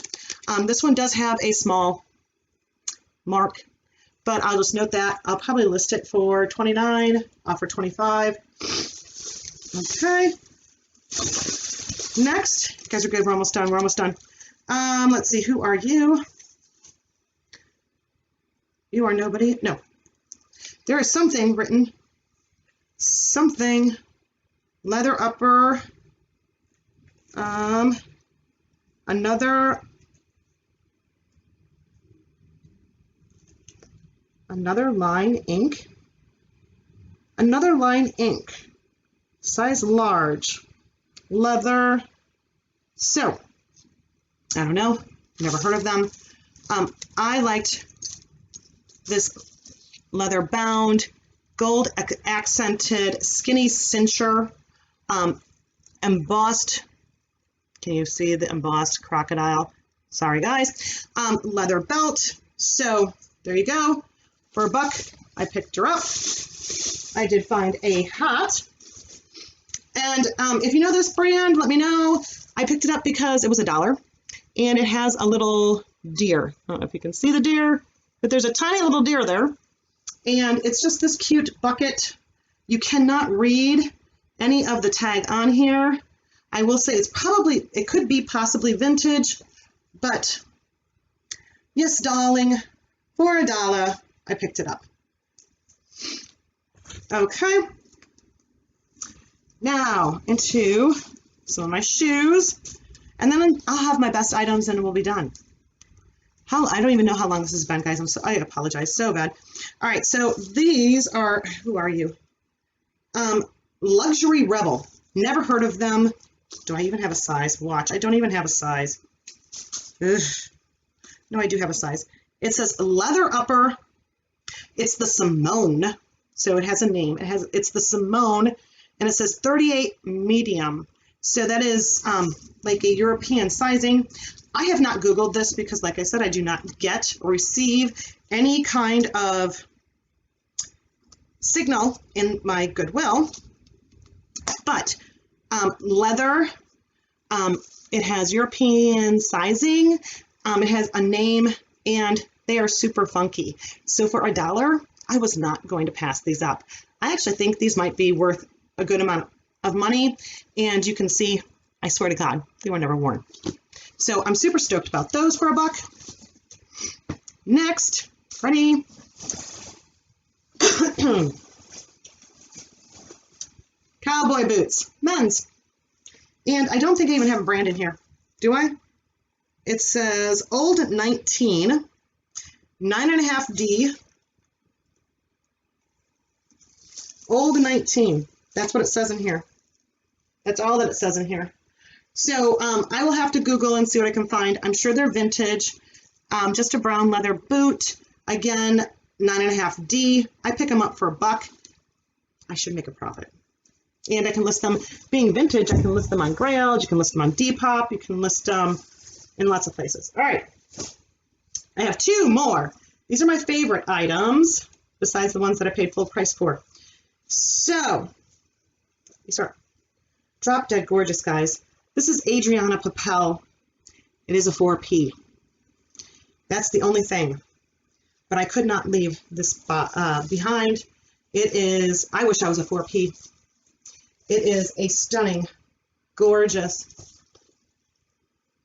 This one does have a small mark, but I'll just note that. I'll probably list it for $29, for $25. Okay. Next, you guys are good. We're almost done. We're almost done. Let's see. Who are you? You are nobody. No. There is something written. Something. Leather upper. Another line ink. Another line ink. Size large. Leather. So, I don't know. Never heard of them. I liked this leather bound, gold accented, skinny cincher, embossed. Can you see the embossed crocodile? Sorry, guys. Leather belt. So there you go. For $1, I picked her up. I did find a hat. And if you know this brand, let me know. I picked it up because it was $1. and it has a little deer. I don't know if you can see the deer, but there's a tiny little deer there, and it's just this cute bucket. You cannot read any of the tag on here. I will say it could be possibly vintage, but yes, darling, for $1, I picked it up. Okay, now into some of my shoes, and then I'll have my best items and we'll be done. I don't even know how long this has been, guys. I apologize so bad. All right, so these are, who are you? Luxury Rebel. Never heard of them. Do I even have a size? Watch, I don't even have a size. Ugh. No, I do have a size. It says leather upper. It's the Simone, so it has a name. It's the Simone, and it says 38 medium. So that is like a European sizing. I have not Googled this because, like I said, I do not get or receive any kind of signal in my Goodwill. But leather, it has European sizing, it has a name, and they are super funky. So for $1, I was not going to pass these up. I actually think these might be worth a good amount of money, and you can see, I swear to God, they were never worn. So I'm super stoked about those for $1. Next, ready? Cowboy boots, men's. And I don't think I even have a brand in here. Do I? It says Old 19, 9.5D. Old 19. That's what it says in here. That's all that it says in here. So I will have to Google and see what I can find. I'm sure they're vintage. Just a brown leather boot. Again, 9.5D. I pick them up for $1. I should make a profit. And I can list them, being vintage, I can list them on Grailed, you can list them on Depop, you can list them in lots of places. All right, I have 2 more. These are my favorite items, besides the ones that I paid full price for. So, these are drop dead gorgeous, guys. This is Adriana Papel. It is a 4P. That's the only thing. But I could not leave this behind. It is, I wish I was a 4P. It is a stunning, gorgeous,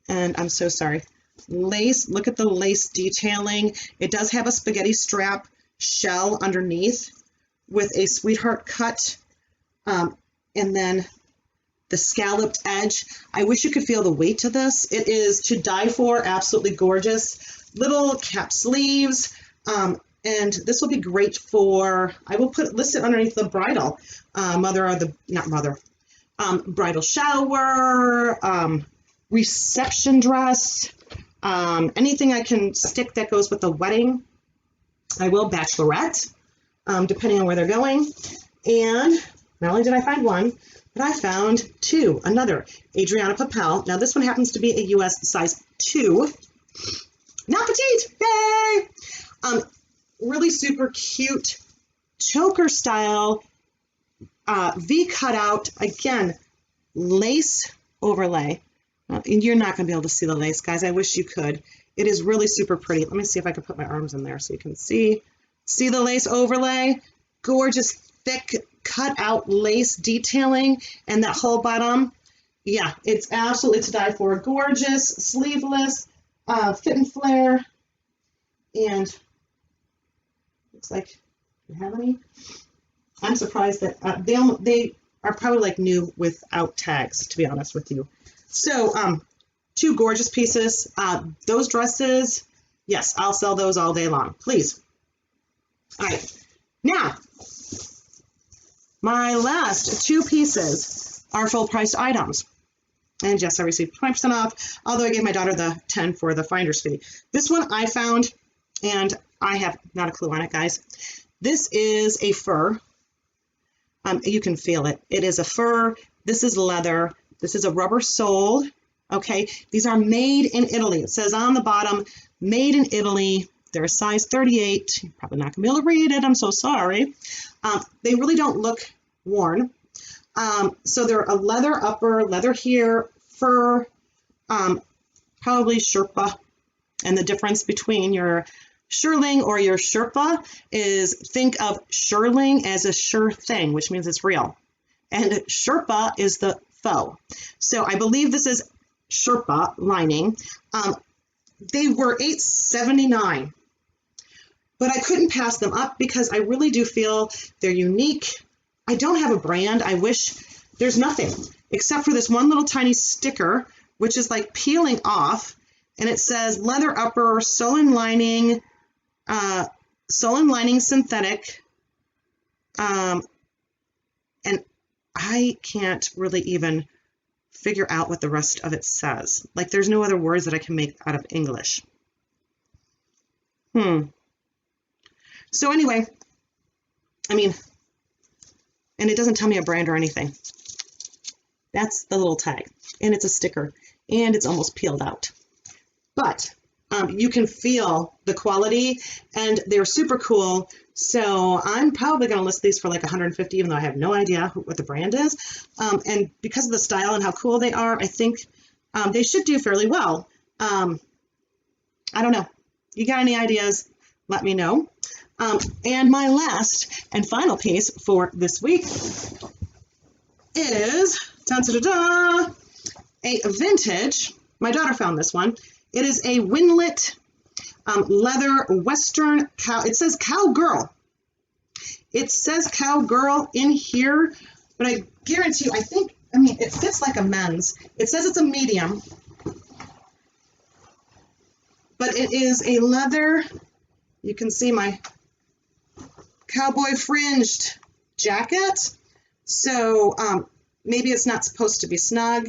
and I'm so sorry, lace. Look at the lace detailing. It does have a spaghetti strap shell underneath with a sweetheart cut, and then the scalloped edge. I wish you could feel the weight to this. It is to die for, absolutely gorgeous. Little cap sleeves, and this will be great for, I will list it underneath the bridal, bridal shower, reception dress, anything I can stick that goes with the wedding. I will, bachelorette, depending on where they're going. And not only did I find one, but I found 2, another Adriana Papel. Now this one happens to be a US size 2, not petite, yay! Really super cute choker style V cutout, again, lace overlay. And you're not going to be able to see the lace, guys. I wish you could. It is really super pretty. Let me see if I can put my arms in there so you can see. See the lace overlay? Gorgeous, thick, cut out lace detailing, and that whole bottom. Yeah, it's absolutely to die for. Gorgeous, sleeveless, fit and flare, and looks like, do you have any? I'm surprised that they are probably like new without tags, to be honest with you. So 2 gorgeous pieces. Those dresses, yes, I'll sell those all day long, please. All right, now my last 2 pieces are full priced items. And yes, I received 20% off, although I gave my daughter the 10 for the finder's fee. This one I found, and I have not a clue on it, guys. This is a fur. You can feel it. It is a fur. This is leather. This is a rubber sole. Okay, these are made in Italy. It says on the bottom, made in Italy. They're a size 38. You're probably not gonna be able to read it. I'm so sorry. They really don't look worn. So they're a leather upper, leather here, fur, probably Sherpa. And the difference between your shearling or your Sherpa is, think of shearling as a sure thing, which means it's real. And Sherpa is the foe. So I believe this is Sherpa lining. They were $8.79, but I couldn't pass them up because I really do feel they're unique. I don't have a brand. I wish there's nothing except for this one little tiny sticker, which is like peeling off, and it says leather upper, sew-in lining synthetic, and I can't really even figure out what the rest of it says. Like, there's no other words that I can make out of English. So anyway, I mean, and it doesn't tell me a brand or anything. That's the little tag, and it's a sticker, and it's almost peeled out. But you can feel the quality, and they're super cool. So I'm probably going to list these for like $150, even though I have no idea what the brand is. And because of the style and how cool they are, I think they should do fairly well. I don't know. You got any ideas? Let me know. And my last and final piece for this week is a vintage. My daughter found this one. It is a Winlet leather Western cow. It says Cowgirl. It says Cowgirl in here, but I guarantee you, it fits like a men's. It says it's a medium, but it is a leather. You can see my cowboy fringed jacket. So maybe it's not supposed to be snug.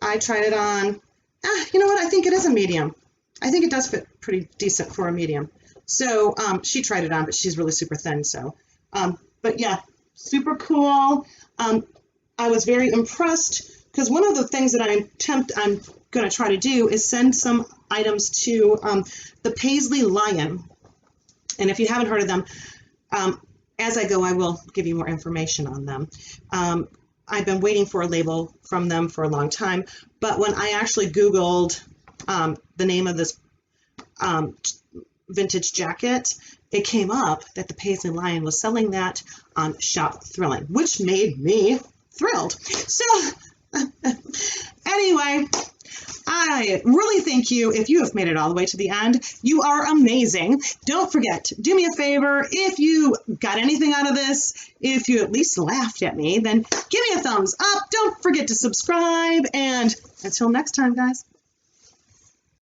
I tried it on. You know what? I think it is a medium. I think it does fit pretty decent for a medium. So she tried it on, but she's really super thin. So, but yeah, super cool. I was very impressed because one of the things that I'm going to try to do is send some items to the Paisley Lion. And if you haven't heard of them, as I go, I will give you more information on them. I've been waiting for a label from them for a long time, but when I actually Googled the name of this vintage jacket, it came up that the Paisley Lion was selling that on Shop Thrilling, which made me thrilled. So anyway, I really thank you if you have made it all the way to the end. You are amazing. Don't forget, do me a favor. If you got anything out of this, if you at least laughed at me, then give me a thumbs up. Don't forget to subscribe. And until next time, guys.